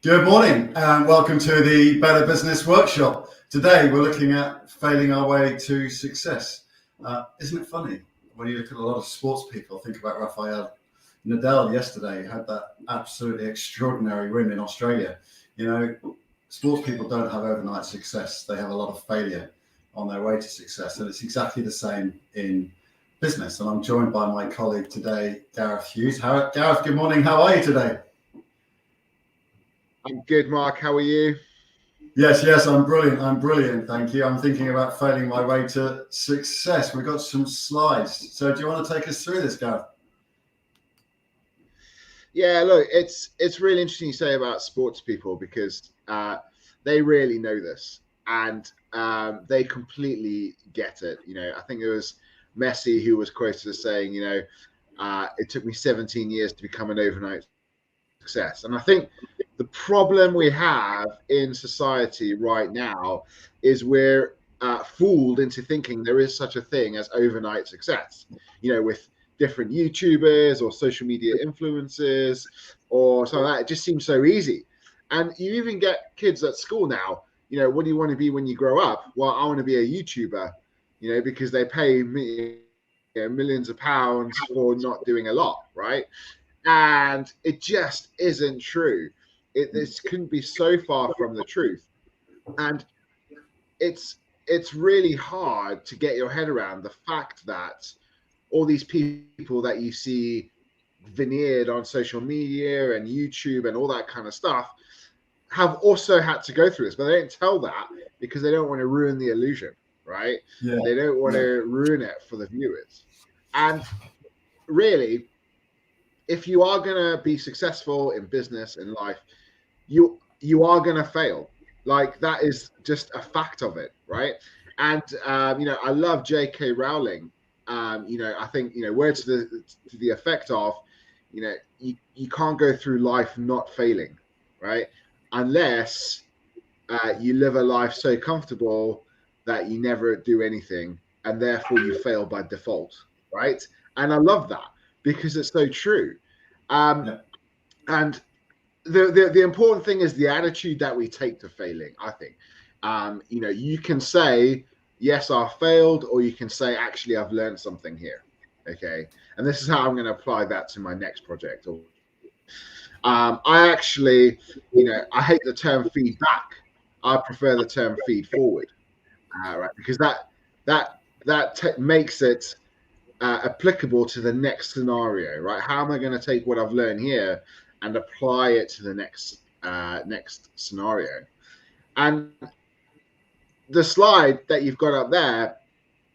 Good morning and welcome to the Better Business Workshop. Today we're looking at failing our way to success. Isn't it funny when you look at a lot of sports people, think about Rafael Nadal yesterday, had that absolutely extraordinary win in Australia. You know, sports people don't have overnight success. They have a lot of failure on their way to success. And it's exactly the same in business. And I'm joined by my colleague today, Gareth Hughes. Gareth, good morning. How are you today? I'm good, Mark. How are you? Yes, I'm brilliant. Thank you. I'm thinking about failing my way to success. We've got some slides. So do you want to take us through this, Gareth? Yeah, look, it's really interesting you say about sports people because they really know this and they completely get it. You know, I think it was Messi who was quoted as saying, it took me 17 years to become an overnight success. And I think the problem we have in society right now is we're fooled into thinking there is such a thing as overnight success, with different YouTubers or social media influencers or something like that. It just seems so easy. And you even get kids at school now, what do you want to be when you grow up? Well, I want to be a YouTuber, because they pay me millions of pounds for not doing a lot, right? And it just isn't true. This couldn't be so far from the truth. And it's really hard to get your head around the fact that all these people that you see veneered on social media and YouTube and all that kind of stuff have also had to go through this, but they don't tell that because they don't want to ruin the illusion, right? Yeah. They don't want to ruin it for the viewers. And really, if you are going to be successful in business and life, you are going to fail. Like, that is just a fact of it, right? And I love J.K. Rowling. I think words to the effect of, you can't go through life not failing, right? Unless you live a life so comfortable that you never do anything, and therefore you fail by default, right? And I love that because it's so true. And the important thing is the attitude that we take to failing, I think. You can say, yes, I failed, or you can say, actually, I've learned something here. Okay. And this is how I'm going to apply that to my next project. I actually, I hate the term feedback. I prefer the term feed forward, right? Because that makes it applicable to the next scenario, right? How am I going to take what I've learned here and apply it to the next scenario? And the slide that you've got up there,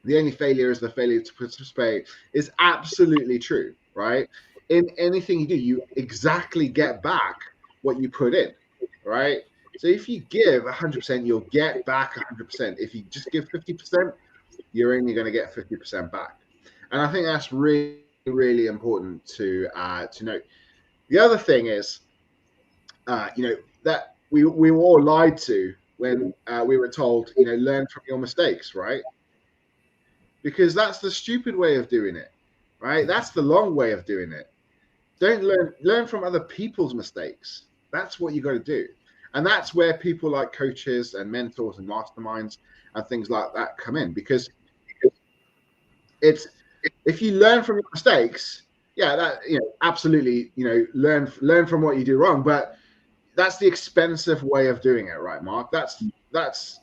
the only failure is the failure to participate, is absolutely true, right? In anything you do, you exactly get back what you put in, right? So if you give 100%, you'll get back 100%. If you just give 50%, you're only going to get 50% back. And I think that's really, really important to note. The other thing is, that we were all lied to when we were told, learn from your mistakes, right? Because that's the stupid way of doing it, right? That's the long way of doing it. Don't learn from other people's mistakes. That's what you got to do. And that's where people like coaches and mentors and masterminds and things like that come in, because it's, if you learn from your mistakes, absolutely, learn from what you do wrong, but that's the expensive way of doing it, right, Mark? That's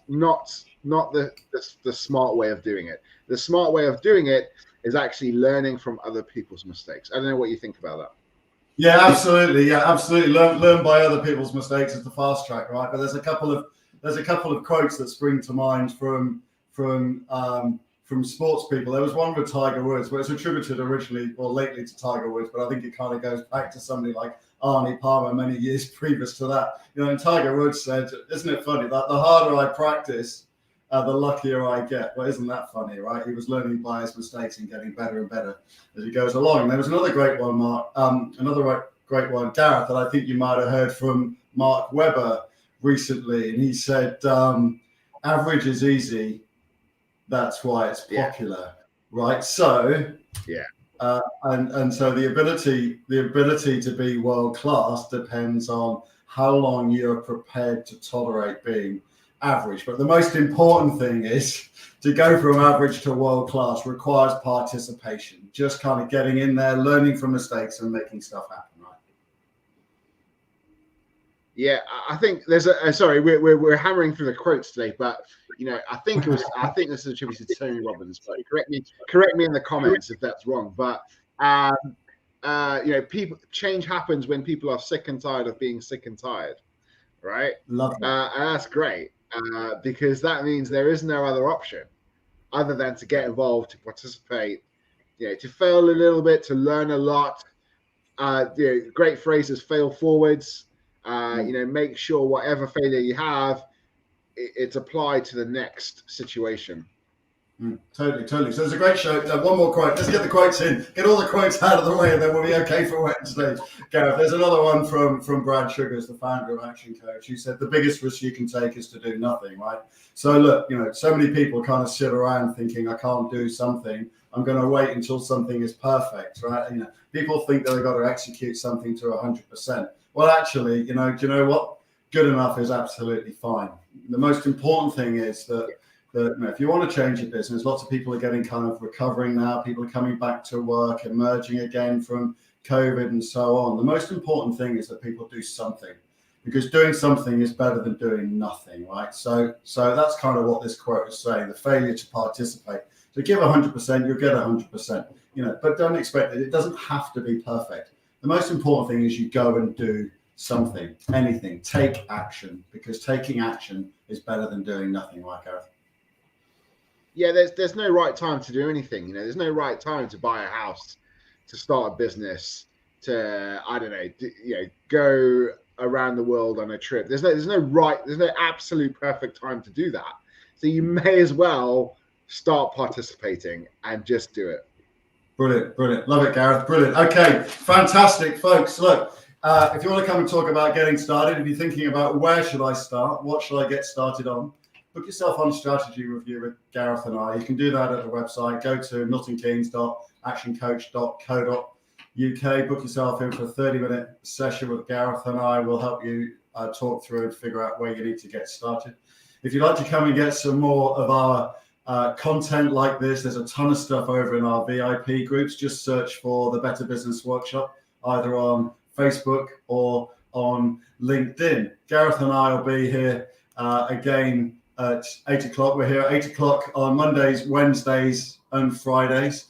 not the smart way of doing it. The smart way of doing it is actually learning from other people's mistakes. I don't know what you think about that. Yeah, absolutely. Learn by other people's mistakes is the fast track, right? But there's a couple of quotes that spring to mind from sports people. There was one with Tiger Woods, but it's attributed originally or lately to Tiger Woods, but I think it kind of goes back to somebody like Arnie Palmer many years previous to that. And Tiger Woods said, isn't it funny that the harder I practice, the luckier I get? Well, isn't that funny, right? He was learning by his mistakes and getting better and better as he goes along. And there was another great one, Mark, great one, Gareth, that I think you might have heard from Mark Webber recently. And he said, average is easy. That's why it's popular, right? So, and so the ability to be world class depends on how long you're prepared to tolerate being average. But the most important thing is to go from average to world class requires participation, just kind of getting in there, learning from mistakes and making stuff happen. Yeah, I think there's a sorry, we're hammering through the quotes today, but I think this is attributed to Tony Robbins, but correct me in the comments if that's wrong. But people change happens when people are sick and tired of being sick and tired, right? Love that. And that's great because that means there is no other option other than to get involved, to participate, to fail a little bit, to learn a lot. Great phrases: fail forwards. Make sure whatever failure you have, it's applied to the next situation. Totally. So there's a great show. One more quote. Let's get the quotes in. Get all the quotes out of the way, and then we'll be okay for Wednesday. Gareth, there's another one from Brad Sugars, the founder of Action Coach, who said the biggest risk you can take is to do nothing. Right. So look, so many people kind of sit around thinking, I can't do something. I'm going to wait until something is perfect. Right. People think that they've got to execute something to 100%. Well, actually, do you know what? Good enough is absolutely fine. The most important thing is that if you want to change your business, lots of people are getting kind of recovering now. People are coming back to work, emerging again from COVID and so on. The most important thing is that people do something, because doing something is better than doing nothing, right? So that's kind of what this quote is saying, the failure to participate. So give 100%, you'll get 100%, but don't expect it. It doesn't have to be perfect. The most important thing is you go and do something, anything, take action, because taking action is better than doing nothing, right, Gareth? Yeah, there's no right time to do anything. There's no right time to buy a house, to start a business, to go around the world on a trip. There's no absolute perfect time to do that. So you may as well start participating and just do it. Brilliant. Love it, Gareth. Brilliant. Okay, fantastic, folks. Look, if you want to come and talk about getting started, if you're thinking about where should I start, what should I get started on, book yourself on strategy review with Gareth and I. You can do that at the website. Go to miltonkeynes.actioncoach.co.uk. Book yourself in for a 30-minute session with Gareth and I. We'll help you talk through and figure out where you need to get started. If you'd like to come and get some more of our content like this, there's a ton of stuff over in our VIP groups. Just search for the Better Business Workshop, either on Facebook or on LinkedIn. Gareth and I will be here again at 8 o'clock. We're here at 8 o'clock on Mondays, Wednesdays, and Fridays.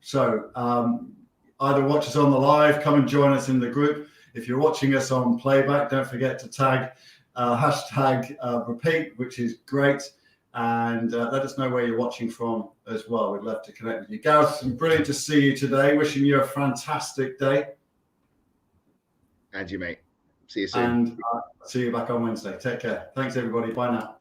So either watch us on the live, come and join us in the group. If you're watching us on playback, don't forget to tag hashtag repeat, which is great. And let us know where you're watching from as well. We'd love to connect with you. Gareth, it's been brilliant to see you today. Wishing you a fantastic day. And you, mate. See you soon. And see you back on Wednesday. Take care. Thanks, everybody. Bye now.